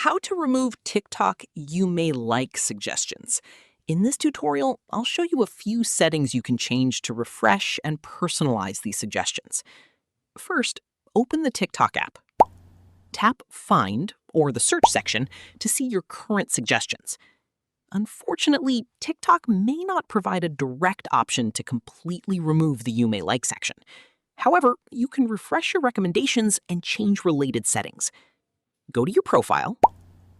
How to remove TikTok you may like suggestions. In this tutorial, I'll show you a few settings you can change to refresh and personalize these suggestions. First, open the TikTok app. Tap Find, or the search section, to see your current suggestions. Unfortunately, TikTok may not provide a direct option to completely remove the You May Like section. However, you can refresh your recommendations and change related settings. Go to your profile,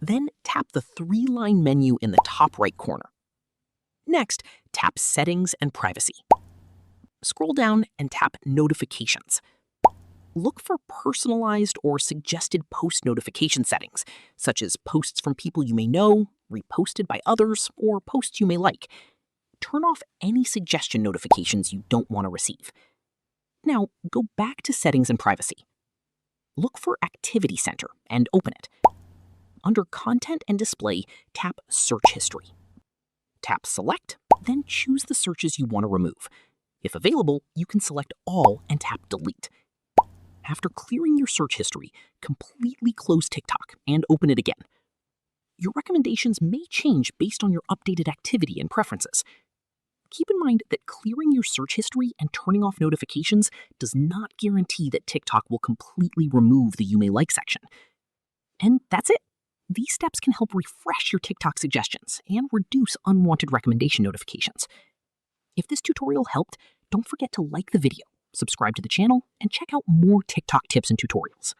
then tap the three-line menu in the top right corner. Next, tap Settings and Privacy. Scroll down and tap Notifications. Look for personalized or suggested post notification settings, such as posts from people you may know, reposted by others, or posts you may like. Turn off any suggestion notifications you don't want to receive. Now, go back to Settings and Privacy. Look for Activity Center and open it. Under Content and Display, tap Search History. Tap Select, then choose the searches you want to remove. If available, you can select all and tap Delete. After clearing your search history, completely close TikTok and open it again. Your recommendations may change based on your updated activity and preferences. Keep in mind that clearing your search history and turning off notifications does not guarantee that TikTok will completely remove the You May Like section. And that's it. These steps can help refresh your TikTok suggestions and reduce unwanted recommendation notifications. If this tutorial helped, don't forget to like the video, subscribe to the channel, and check out more TikTok tips and tutorials.